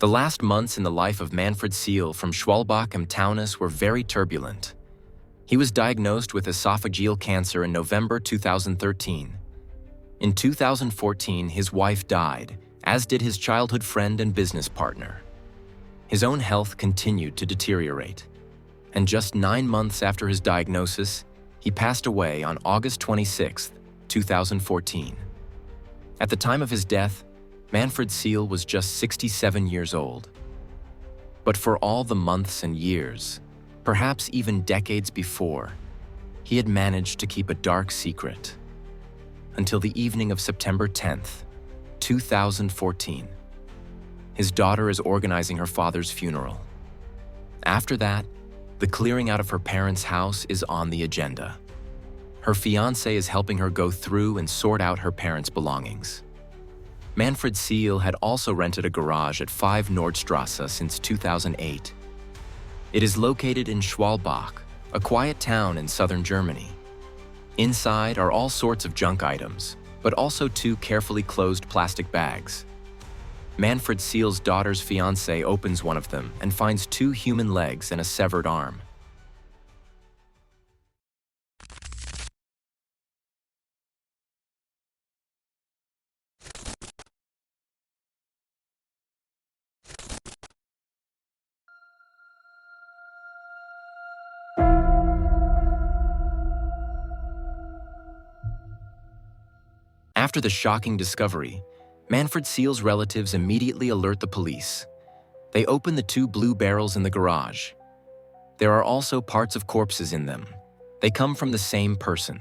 The last months in the life of Manfred Seel from Schwalbach and Taunus were very turbulent. He was diagnosed with esophageal cancer in November 2013. In 2014, his wife died, as did his childhood friend and business partner. His own health continued to deteriorate, and just 9 months after his diagnosis, he passed away on August 26, 2014. At the time of his death, Manfred Seel was just 67 years old. But for all the months and years, perhaps even decades before, he had managed to keep a dark secret. Until the evening of September 10th, 2014. His daughter is organizing her father's funeral. After that, the clearing out of her parents' house is on the agenda. Her fiancé is helping her go through and sort out her parents' belongings. Manfred Seel had also rented a garage at 5 Nordstrasse since 2008. It is located in Schwalbach, a quiet town in southern Germany. Inside are all sorts of junk items, but also 2 carefully closed plastic bags. Manfred Seel's daughter's fiancé opens one of them and finds 2 human legs and a severed arm. After the shocking discovery, Manfred Seel's relatives immediately alert the police. They open the 2 blue barrels in the garage. There are also parts of corpses in them. They come from the same person.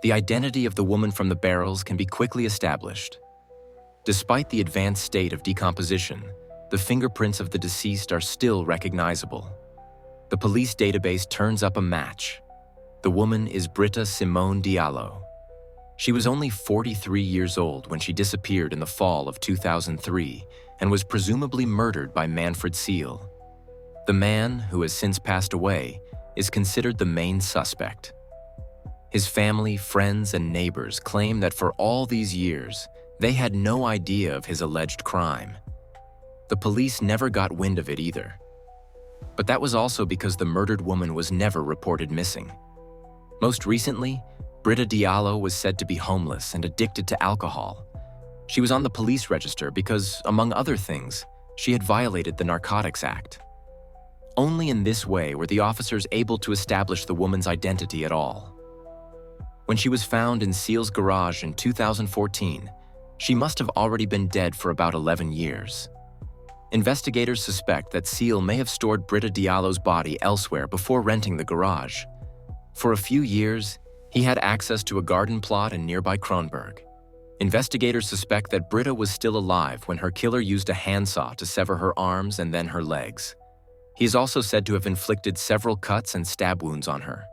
The identity of the woman from the barrels can be quickly established. Despite the advanced state of decomposition, the fingerprints of the deceased are still recognizable. The police database turns up a match. The woman is Britta Simone Diallo. She was only 43 years old when she disappeared in the fall of 2003 and was presumably murdered by Manfred Seel. The man, who has since passed away, is considered the main suspect. His family, friends, and neighbors claim that for all these years, they had no idea of his alleged crime. The police never got wind of it either. But that was also because the murdered woman was never reported missing. Most recently, Britta Diallo was said to be homeless and addicted to alcohol. She was on the police register because, among other things, she had violated the Narcotics Act. Only in this way were the officers able to establish the woman's identity at all. When she was found in Seel's garage in 2014, she must have already been dead for about 11 years. Investigators suspect that Seel may have stored Britta Diallo's body elsewhere before renting the garage. For a few years, he had access to a garden plot in nearby Kronberg. Investigators suspect that Britta was still alive when her killer used a handsaw to sever her arms and then her legs. He is also said to have inflicted several cuts and stab wounds on her.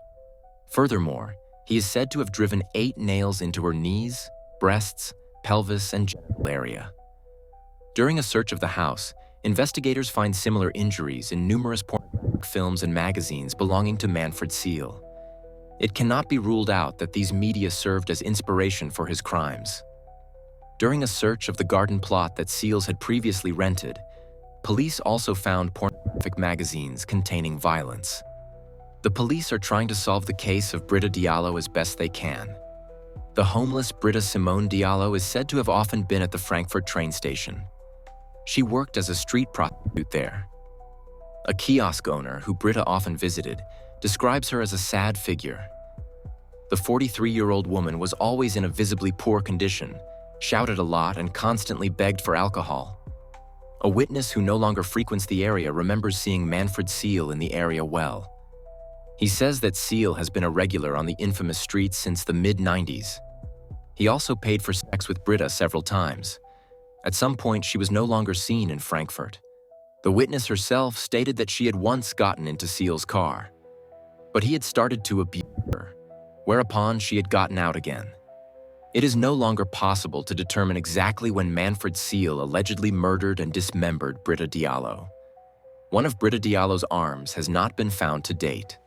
Furthermore, he is said to have driven 8 nails into her knees, breasts, pelvis, and genital area. During a search of the house, investigators find similar injuries in numerous pornographic films and magazines belonging to Manfred Seel. It cannot be ruled out that these media served as inspiration for his crimes. During a search of the garden plot that Seels had previously rented, police also found pornographic magazines containing violence. The police are trying to solve the case of Britta Diallo as best they can. The homeless Britta Simone Diallo is said to have often been at the Frankfurt train station. She worked as a street prostitute there. A kiosk owner who Britta often visited describes her as a sad figure. The 43-year-old woman was always in a visibly poor condition, shouted a lot, and constantly begged for alcohol. A witness who no longer frequents the area remembers seeing Manfred Seel in the area well. He says that Seel has been a regular on the infamous streets since the mid-90s. He also paid for sex with Britta several times. At some point, she was no longer seen in Frankfurt. The witness herself stated that she had once gotten into Seel's car, but he had started to abuse her, whereupon she had gotten out again. It is no longer possible to determine exactly when Manfred Seel allegedly murdered and dismembered Britta Diallo. One of Britta Diallo's arms has not been found to date.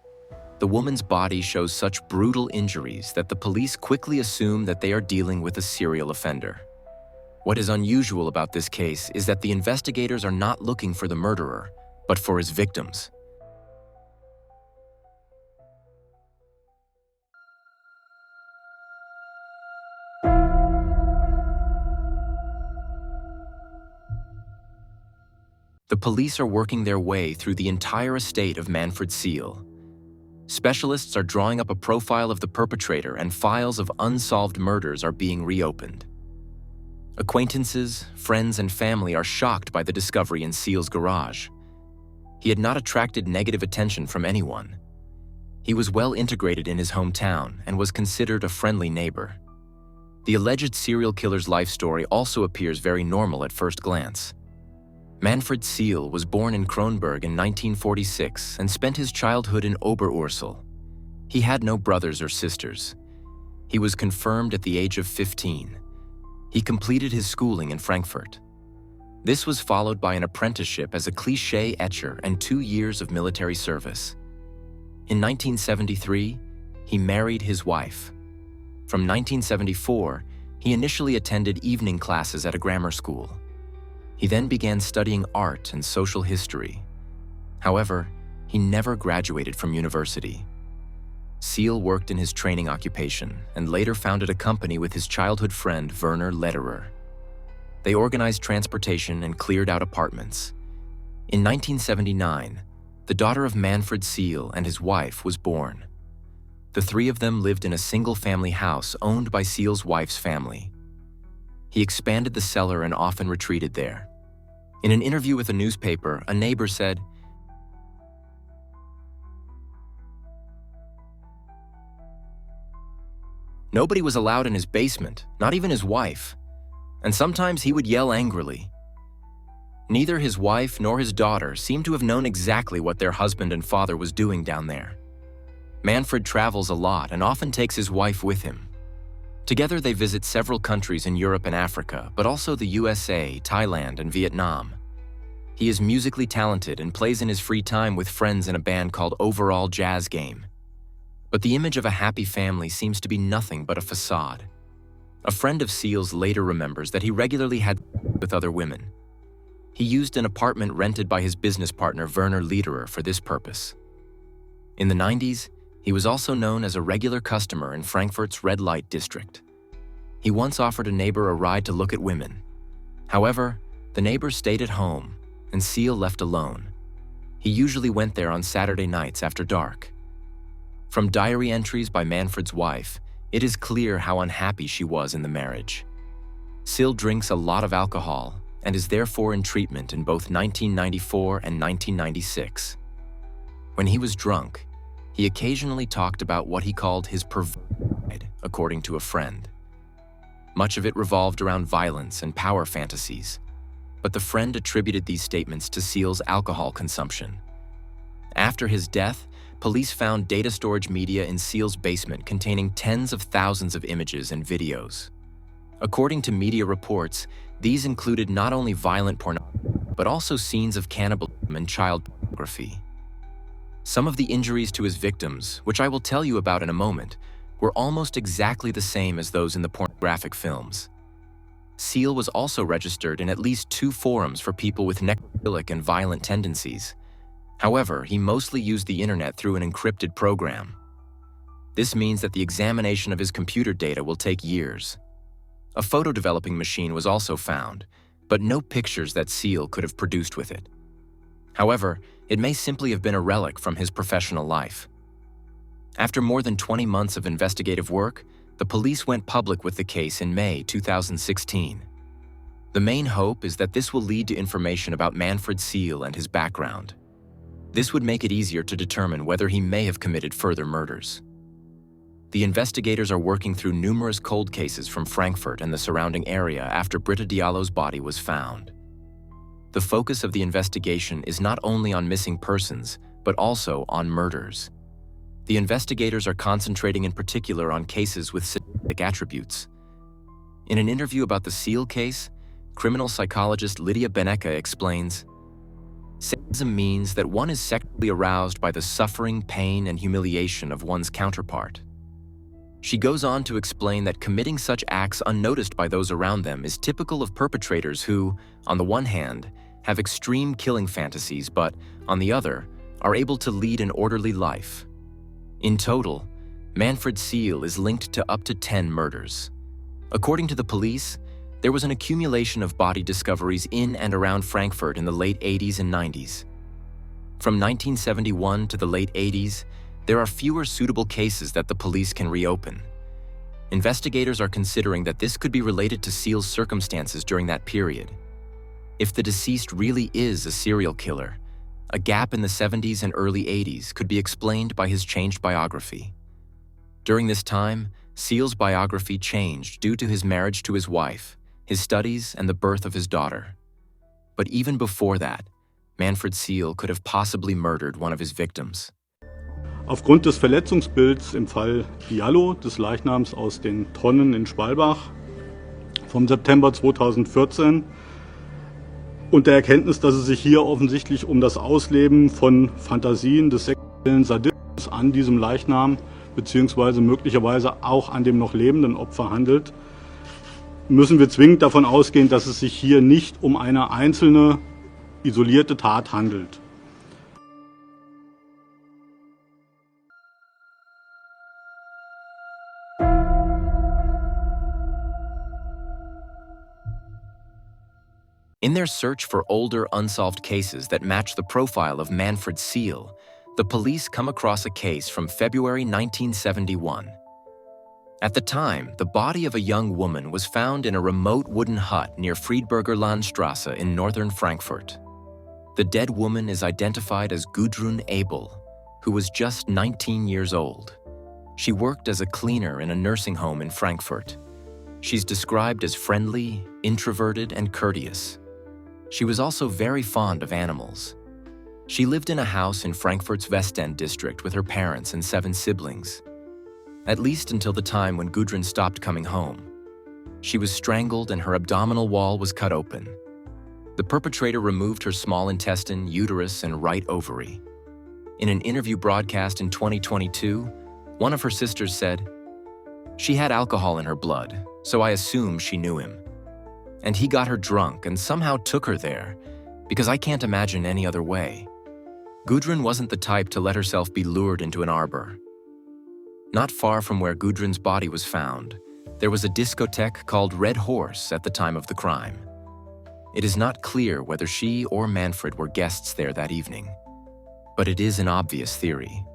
The woman's body shows such brutal injuries that the police quickly assume that they are dealing with a serial offender. What is unusual about this case is that the investigators are not looking for the murderer, but for his victims. The police are working their way through the entire estate of Manfred Seel. Specialists are drawing up a profile of the perpetrator, and files of unsolved murders are being reopened. Acquaintances, friends, and family are shocked by the discovery in Seel's garage. He had not attracted negative attention from anyone. He was well integrated in his hometown and was considered a friendly neighbor. The alleged serial killer's life story also appears very normal at first glance. Manfred Seel was born in Kronberg in 1946 and spent his childhood in Oberursel. He had no brothers or sisters. He was confirmed at the age of 15. He completed his schooling in Frankfurt. This was followed by an apprenticeship as a cliché etcher and 2 years of military service. In 1973, he married his wife. From 1974, he initially attended evening classes at a grammar school. He then began studying art and social history. However, he never graduated from university. Seel worked in his training occupation and later founded a company with his childhood friend Werner Lederer. They organized transportation and cleared out apartments. In 1979, the daughter of Manfred Seel and his wife was born. The three of them lived in a single-family house owned by Seel's wife's family. He expanded the cellar and often retreated there. In an interview with a newspaper, a neighbor said, "Nobody was allowed in his basement, not even his wife. And sometimes he would yell angrily." Neither his wife nor his daughter seemed to have known exactly what their husband and father was doing down there. Manfred travels a lot and often takes his wife with him. Together they visit several countries in Europe and Africa, but also the USA, Thailand, and Vietnam. He is musically talented and plays in his free time with friends in a band called Overall Jazz Game. But the image of a happy family seems to be nothing but a facade. A friend of Seel's later remembers that he regularly had with other women. He used an apartment rented by his business partner Werner Lederer for this purpose. In the 90s, he was also known as a regular customer in Frankfurt's red light district. He once offered a neighbor a ride to look at women. However, the neighbor stayed at home, and Seel left alone. He usually went there on Saturday nights after dark. From diary entries by Manfred's wife, it is clear how unhappy she was in the marriage. Seel drinks a lot of alcohol and is therefore in treatment in both 1994 and 1996. When he was drunk, he occasionally talked about what he called his perverted, according to a friend. Much of it revolved around violence and power fantasies, but the friend attributed these statements to Seel's alcohol consumption. After his death, police found data storage media in Seel's basement containing tens of thousands of images and videos. According to media reports, these included not only violent pornography, but also scenes of cannibalism and child pornography. Some of the injuries to his victims, which I will tell you about in a moment, were almost exactly the same as those in the pornographic films. Seel was also registered in at least 2 forums for people with necrophilic and violent tendencies. However, he mostly used the internet through an encrypted program. This means that the examination of his computer data will take years. A photo developing machine was also found, but no pictures that Seel could have produced with it. However, it may simply have been a relic from his professional life. After more than 20 months of investigative work, the police went public with the case in May 2016. The main hope is that this will lead to information about Manfred Seel and his background. This would make it easier to determine whether he may have committed further murders. The investigators are working through numerous cold cases from Frankfurt and the surrounding area after Britta Diallo's body was found. The focus of the investigation is not only on missing persons, but also on murders. The investigators are concentrating in particular on cases with sadistic attributes. In an interview about the Seel case, criminal psychologist Lydia Benecca explains, "Sadism means that one is sexually aroused by the suffering, pain, and humiliation of one's counterpart. She goes on to explain that committing such acts unnoticed by those around them is typical of perpetrators who, on the one hand, have extreme killing fantasies but, on the other, are able to lead an orderly life. In total, Manfred Seel is linked to up to 10 murders. According to the police, there was an accumulation of body discoveries in and around Frankfurt in the late 80s and 90s. From 1971 to the late 80s, there are fewer suitable cases that the police can reopen. Investigators are considering that this could be related to Seel's circumstances during that period. If the deceased really is a serial killer, a gap in the 70s and early 80s could be explained by his changed biography. During this time, Seel's biography changed due to his marriage to his wife, his studies, and the birth of his daughter. But even before that, Manfred Seel could have possibly murdered one of his victims. Aufgrund des Verletzungsbilds im Fall Diallo, des Leichnams aus den Tonnen in Schwalbach vom September 2014 und der Erkenntnis, dass es sich hier offensichtlich um das Ausleben von Fantasien des sexuellen Sadismus an diesem Leichnam bzw. möglicherweise auch an dem noch lebenden Opfer handelt, müssen wir zwingend davon ausgehen, dass es sich hier nicht um eine einzelne, isolierte Tat handelt. In their search for older, unsolved cases that match the profile of Manfred Seel, the police come across a case from February 1971. At the time, the body of a young woman was found in a remote wooden hut near Friedberger Landstrasse in northern Frankfurt. The dead woman is identified as Gudrun Ebel, who was just 19 years old. She worked as a cleaner in a nursing home in Frankfurt. She's described as friendly, introverted, and courteous. She was also very fond of animals. She lived in a house in Frankfurt's Westend district with her parents and 7 siblings. At least until the time when Gudrun stopped coming home. She was strangled and her abdominal wall was cut open. The perpetrator removed her small intestine, uterus, and right ovary. In an interview broadcast in 2022, one of her sisters said, "She had alcohol in her blood, so I assume she knew him. And he got her drunk and somehow took her there, because I can't imagine any other way." Gudrun wasn't the type to let herself be lured into an arbor. Not far from where Gudrun's body was found, there was a discotheque called Red Horse at the time of the crime. It is not clear whether she or Manfred were guests there that evening, but it is an obvious theory.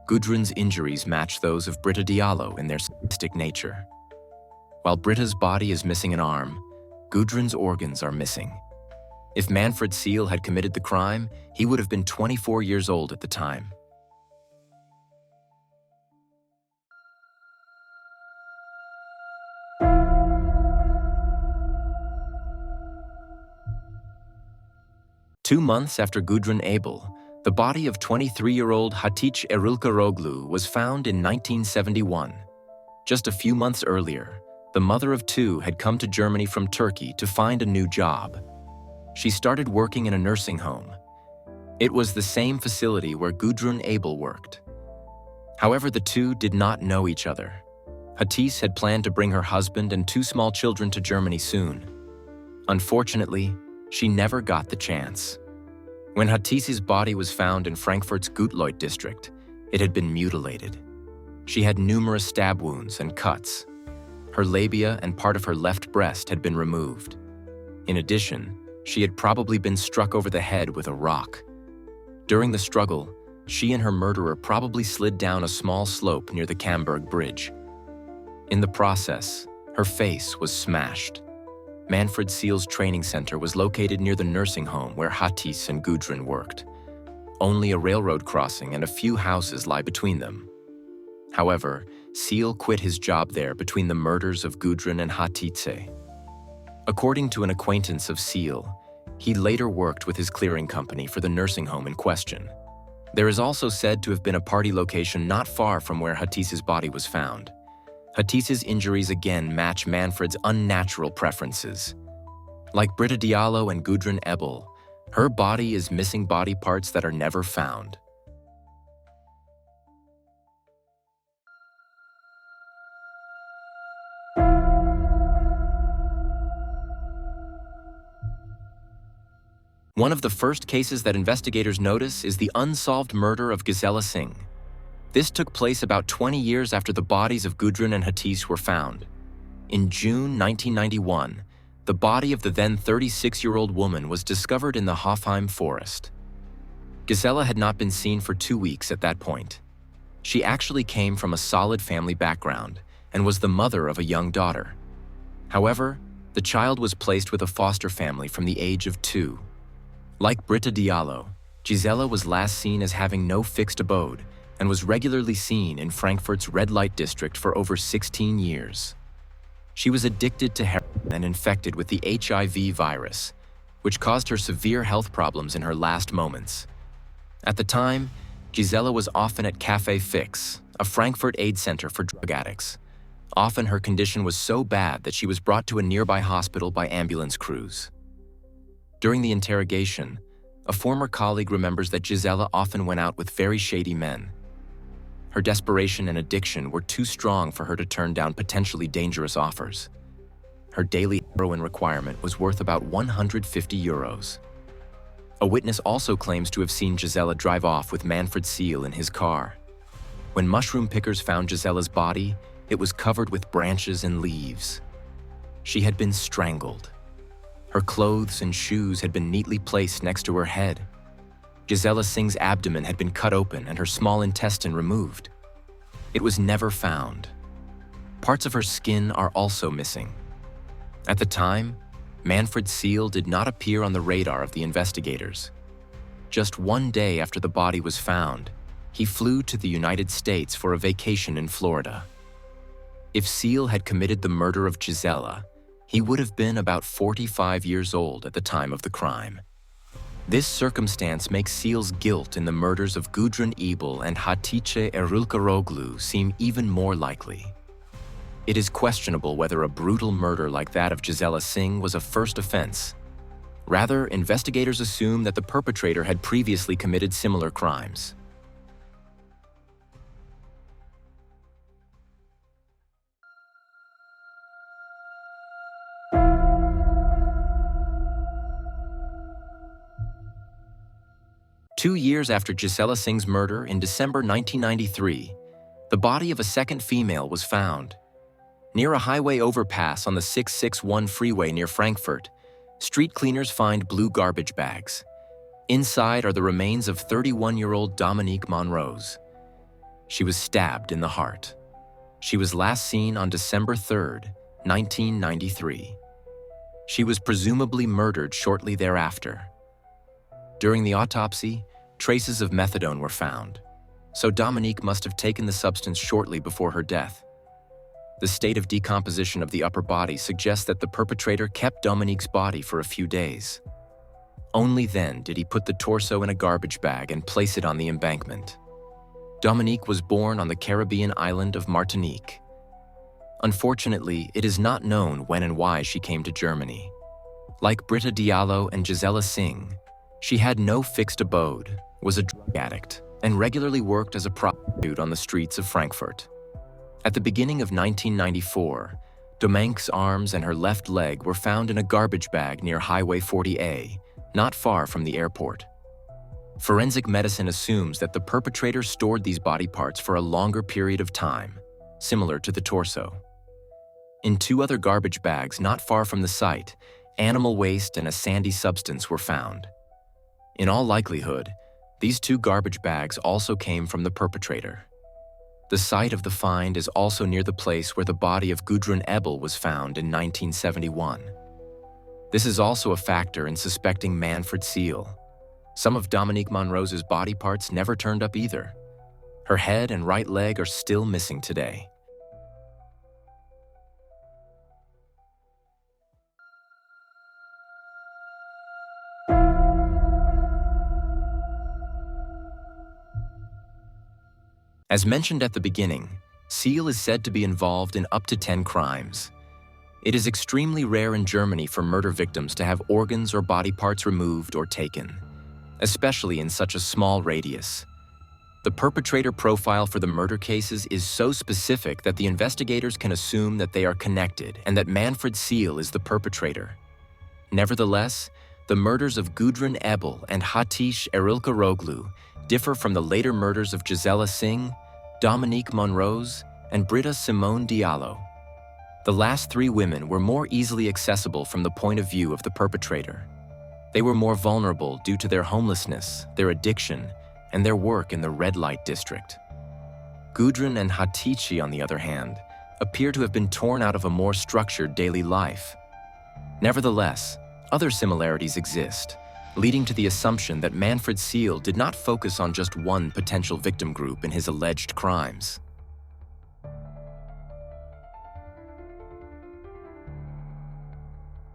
Gudrun's injuries match those of Britta Diallo in their sadistic nature. While Britta's body is missing an arm, Gudrun's organs are missing. If Manfred Seel had committed the crime, he would have been 24 years old at the time. Two months after Gudrun Ebel, the body of 23-year-old Hatice Eruelkeroglu was found in 1971. Just a few months earlier, the mother of 2 had come to Germany from Turkey to find a new job. She started working in a nursing home. It was the same facility where Gudrun Ebel worked. However, the two did not know each other. Hatice had planned to bring her husband and 2 small children to Germany soon. Unfortunately, she never got the chance. When Hatice's body was found in Frankfurt's Gutleut district, it had been mutilated. She had numerous stab wounds and cuts. Her labia and part of her left breast had been removed. In addition, she had probably been struck over the head with a rock. During the struggle, she and her murderer probably slid down a small slope near the Camberg Bridge. In the process, her face was smashed. Manfred Seel's training center was located near the nursing home where Hatice and Gudrun worked. Only a railroad crossing and a few houses lie between them. However, Seel quit his job there between the murders of Gudrun and Hatice. According to an acquaintance of Seel, he later worked with his clearing company for the nursing home in question. There is also said to have been a party location not far from where Hatice's body was found. Hatice's injuries again match Manfred's unnatural preferences. Like Britta Diallo and Gudrun Ebel, her body is missing body parts that are never found. One of the first cases that investigators notice is the unsolved murder of Gisela Singh. This took place about 20 years after the bodies of Gudrun and Hatice were found. In June 1991, the body of the then 36-year-old woman was discovered in the Hofheim forest. Gisela had not been seen for 2 weeks at that point. She actually came from a solid family background and was the mother of a young daughter. However, the child was placed with a foster family from the age of 2. Like Britta Diallo, Gisela was last seen as having no fixed abode and was regularly seen in Frankfurt's red light district for over 16 years. She was addicted to heroin and infected with the HIV virus, which caused her severe health problems in her last moments. At the time, Gisela was often at Café Fix, a Frankfurt aid center for drug addicts. Often her condition was so bad that she was brought to a nearby hospital by ambulance crews. During the interrogation, a former colleague remembers that Gisela often went out with very shady men. Her desperation and addiction were too strong for her to turn down potentially dangerous offers. Her daily heroin requirement was worth about 150 euros. A witness also claims to have seen Gisela drive off with Manfred Seel in his car. When mushroom pickers found Gisela's body, it was covered with branches and leaves. She had been strangled. Her clothes and shoes had been neatly placed next to her head. Gisela Singh's abdomen had been cut open and her small intestine removed. It was never found. Parts of her skin are also missing. At the time, Manfred Seel did not appear on the radar of the investigators. Just 1 day after the body was found, he flew to the United States for a vacation in Florida. If Seel had committed the murder of Gisela, he would have been about 45 years old at the time of the crime. This circumstance makes Seel's guilt in the murders of Gudrun Ebel and Hatice Eruelkeroglu seem even more likely. It is questionable whether a brutal murder like that of Gisela Singh was a first offense. Rather, investigators assume that the perpetrator had previously committed similar crimes. Two years after Gisela Singh's murder in December 1993, the body of a second female was found. Near a highway overpass on the 661 freeway near Frankfurt, street cleaners find blue garbage bags. Inside are the remains of 31-year-old Dominique Monrose. She was stabbed in the heart. She was last seen on December 3, 1993. She was presumably murdered shortly thereafter. During the autopsy, traces of methadone were found, so Dominique must have taken the substance shortly before her death. The state of decomposition of the upper body suggests that the perpetrator kept Dominique's body for a few days. Only then did he put the torso in a garbage bag and place it on the embankment. Dominique was born on the Caribbean island of Martinique. Unfortunately, it is not known when and why she came to Germany. Like Britta Diallo and Gisela Singh, she had no fixed abode, was a drug addict, and regularly worked as a prostitute on the streets of Frankfurt. At the beginning of 1994, Dominique's arms and her left leg were found in a garbage bag near Highway 40A, not far from the airport. Forensic medicine assumes that the perpetrator stored these body parts for a longer period of time, similar to the torso. In 2 other garbage bags not far from the site, animal waste and a sandy substance were found. In all likelihood, these 2 garbage bags also came from the perpetrator. The site of the find is also near the place where the body of Gudrun Ebel was found in 1971. This is also a factor in suspecting Manfred Seel. Some of Dominique Monrose's body parts never turned up either. Her head and right leg are still missing today. As mentioned at the beginning, Seel is said to be involved in up to 10 crimes. It is extremely rare in Germany for murder victims to have organs or body parts removed or taken, especially in such a small radius. The perpetrator profile for the murder cases is so specific that the investigators can assume that they are connected and that Manfred Seel is the perpetrator. Nevertheless, the murders of Gudrun Ebel and Hatice Eruelkeroglu differ from the later murders of Gisela Singh, Dominique Monrose, and Britta Diallo. The last three women were more easily accessible from the point of view of the perpetrator. They were more vulnerable due to their homelessness, their addiction, and their work in the red light district. Gudrun and Hatice, on the other hand, appear to have been torn out of a more structured daily life. Nevertheless, other similarities exist, leading to the assumption that Manfred Seel did not focus on just one potential victim group in his alleged crimes.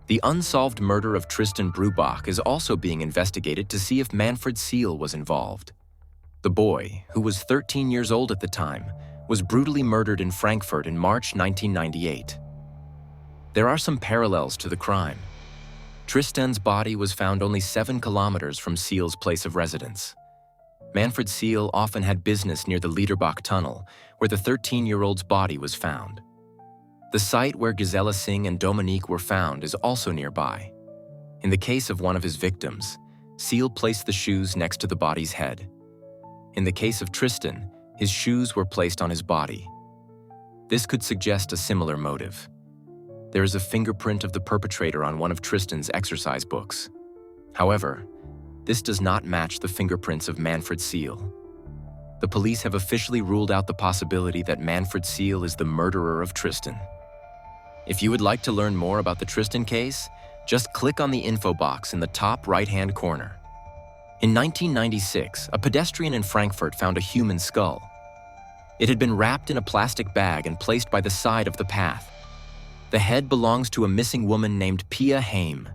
The unsolved murder of Tristan Schwalbach is also being investigated to see if Manfred Seel was involved. The boy, who was 13 years old at the time, was brutally murdered in Frankfurt in March 1998. There are some parallels to the crime. Tristan's body was found only 7 kilometers from Seel's place of residence. Manfred Seel often had business near the Liederbach tunnel, where the 13-year-old's body was found. The site where Gisela Singh and Dominique were found is also nearby. In the case of one of his victims, Seel placed the shoes next to the body's head. In the case of Tristan, his shoes were placed on his body. This could suggest a similar motive. There is a fingerprint of the perpetrator on one of Tristan's exercise books. However, this does not match the fingerprints of Manfred Seel. The police have officially ruled out the possibility that Manfred Seel is the murderer of Tristan. If you would like to learn more about the Tristan case, just click on the info box in the top right-hand corner. In 1996, a pedestrian in Frankfurt found a human skull. It had been wrapped in a plastic bag and placed by the side of the path. The head belongs to a missing woman named Pia Haim.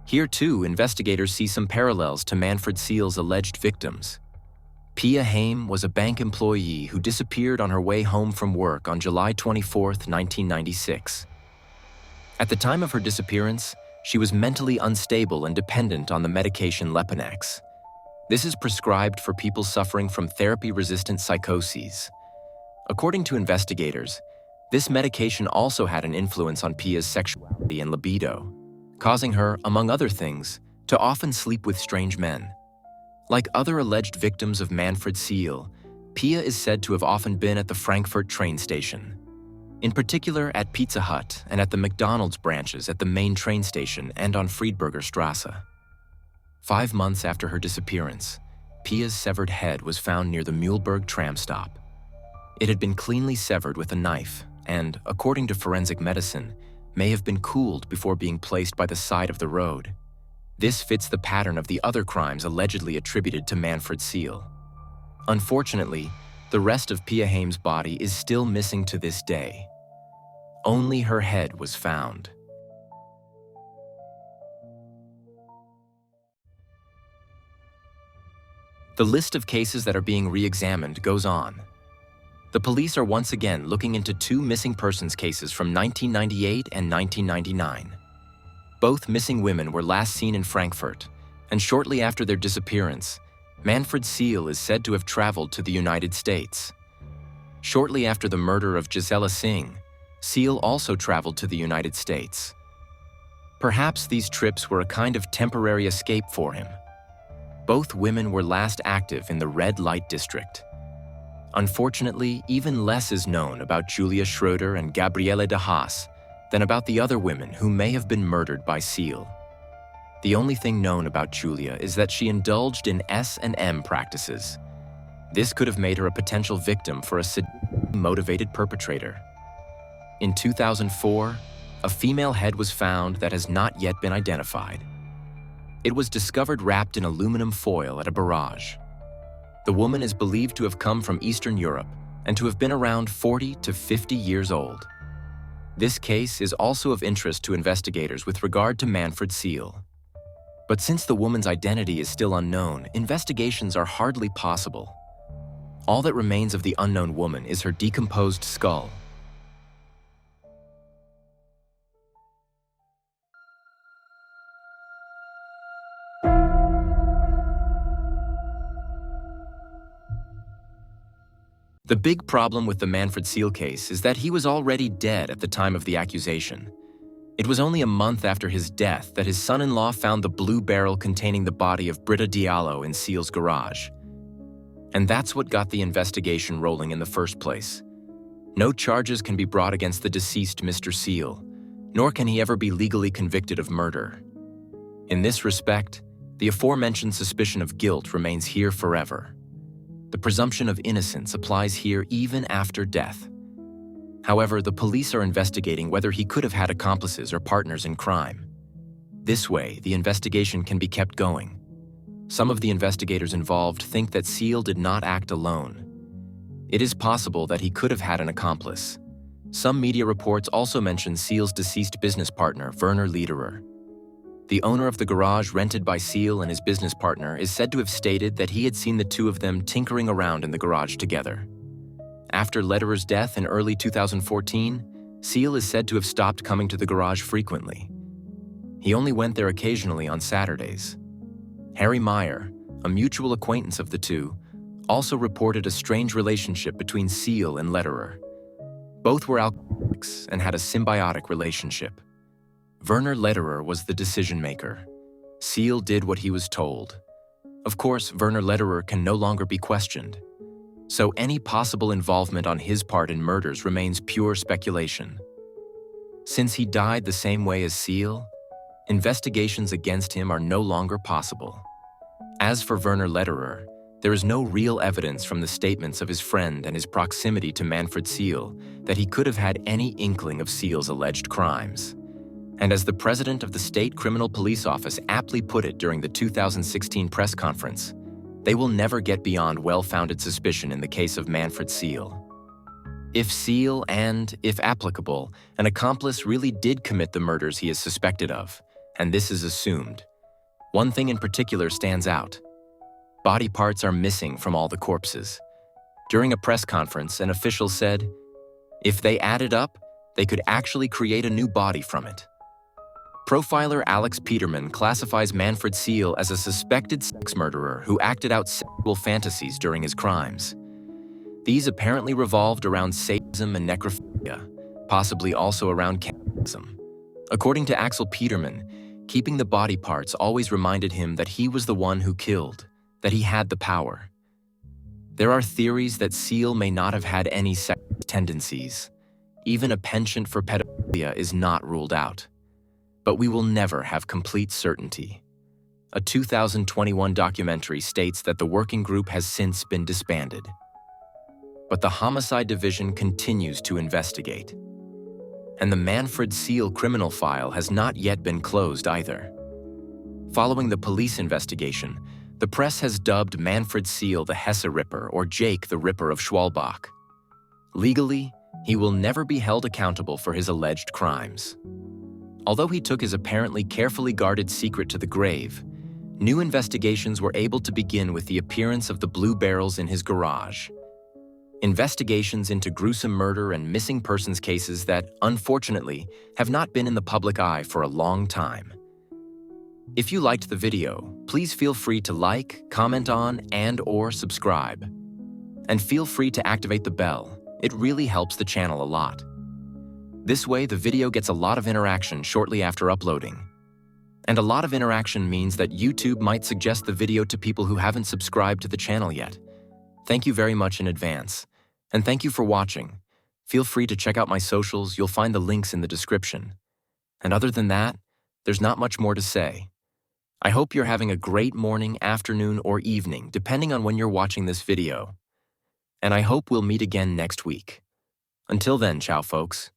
Here too, investigators see some parallels to Manfred Seel's alleged victims. Pia Haim was a bank employee who disappeared on her way home from work on July 24, 1996. At the time of her disappearance, she was mentally unstable and dependent on the medication Leponex. This is prescribed for people suffering from therapy-resistant psychoses. According to investigators, this medication also had an influence on Pia's sexuality and libido, causing her, among other things, to often sleep with strange men. Like other alleged victims of Manfred Seel, Pia is said to have often been at the Frankfurt train station. In particular at Pizza Hut and at the McDonald's branches at the main train station and on Friedberger Strasse. 5 months after her disappearance, Pia's severed head was found near the Mühlberg tram stop. It had been cleanly severed with a knife and, according to forensic medicine, may have been cooled before being placed by the side of the road. This fits the pattern of the other crimes allegedly attributed to Manfred Seel. Unfortunately, the rest of Pia Haim's body is still missing to this day. Only her head was found. The list of cases that are being re-examined goes on. The police are once again looking into 2 missing persons cases from 1998 and 1999. Both missing women were last seen in Frankfurt, and shortly after their disappearance, Manfred Seel is said to have traveled to the United States. Shortly after the murder of Gisela Singh, Seel also traveled to the United States. Perhaps these trips were a kind of temporary escape for him. Both women were last active in the red light district. Unfortunately, even less is known about Julia Schroeder and Gabriele de Haas than about the other women who may have been murdered by Seel. The only thing known about Julia is that she indulged in S&M practices. This could have made her a potential victim for a motivated perpetrator. In 2004, a female head was found that has not yet been identified. It was discovered wrapped in aluminum foil at a barrage. The woman is believed to have come from Eastern Europe and to have been around 40 to 50 years old. This case is also of interest to investigators with regard to Manfred Seel. But since the woman's identity is still unknown, investigations are hardly possible. All that remains of the unknown woman is her decomposed skull. The big problem with the Manfred Seel case is that he was already dead at the time of the accusation. It was only a month after his death that his son-in-law found the blue barrel containing the body of Britta Diallo in Seel's garage. And that's what got the investigation rolling in the first place. No charges can be brought against the deceased Mr. Seel, nor can he ever be legally convicted of murder. In this respect, the aforementioned suspicion of guilt remains here forever. The presumption of innocence applies here even after death. However, the police are investigating whether he could have had accomplices or partners in crime. This way, the investigation can be kept going. Some of the investigators involved think that Seel did not act alone. It is possible that he could have had an accomplice. Some media reports also mention Seel's deceased business partner, Werner Lederer. The owner of the garage rented by Seel and his business partner is said to have stated that he had seen the two of them tinkering around in the garage together. After Lederer's death in early 2014, Seel is said to have stopped coming to the garage frequently. He only went there occasionally on Saturdays. Harry Meyer, a mutual acquaintance of the two, also reported a strange relationship between Seel and Lederer. Both were alcoholics and had a symbiotic relationship. Werner Lederer was the decision-maker. Seel did what he was told. Of course, Werner Lederer can no longer be questioned. So any possible involvement on his part in murders remains pure speculation. Since he died the same way as Seel, investigations against him are no longer possible. As for Werner Lederer, there is no real evidence from the statements of his friend and his proximity to Manfred Seel that he could have had any inkling of Seel's alleged crimes. And as the president of the State Criminal Police Office aptly put it during the 2016 press conference, they will never get beyond well-founded suspicion in the case of Manfred Seel. If Seel and, if applicable, an accomplice really did commit the murders he is suspected of, and this is assumed, one thing in particular stands out. Body parts are missing from all the corpses. During a press conference, an official said, if they added up, they could actually create a new body from it. Profiler Alex Peterman classifies Manfred Seel as a suspected sex murderer who acted out sexual fantasies during his crimes. These apparently revolved around sadism and necrophilia, possibly also around cannibalism. According to Axel Peterman, keeping the body parts always reminded him that he was the one who killed, that he had the power. There are theories that Seel may not have had any sexual tendencies. Even a penchant for pedophilia is not ruled out. But we will never have complete certainty. A 2021 documentary states that the working group has since been disbanded. But the Homicide Division continues to investigate. And the Manfred Seel criminal file has not yet been closed either. Following the police investigation, the press has dubbed Manfred Seel the Hesse Ripper, or Jake the Ripper of Schwalbach. Legally, he will never be held accountable for his alleged crimes. Although he took his apparently carefully guarded secret to the grave, new investigations were able to begin with the appearance of the blue barrels in his garage. Investigations into gruesome murder and missing persons cases that, unfortunately, have not been in the public eye for a long time. If you liked the video, please feel free to like, comment on, and/or subscribe. And feel free to activate the bell. It really helps the channel a lot. This way, the video gets a lot of interaction shortly after uploading. And a lot of interaction means that YouTube might suggest the video to people who haven't subscribed to the channel yet. Thank you very much in advance. And thank you for watching. Feel free to check out my socials, you'll find the links in the description. And other than that, there's not much more to say. I hope you're having a great morning, afternoon, or evening, depending on when you're watching this video. And I hope we'll meet again next week. Until then, ciao folks.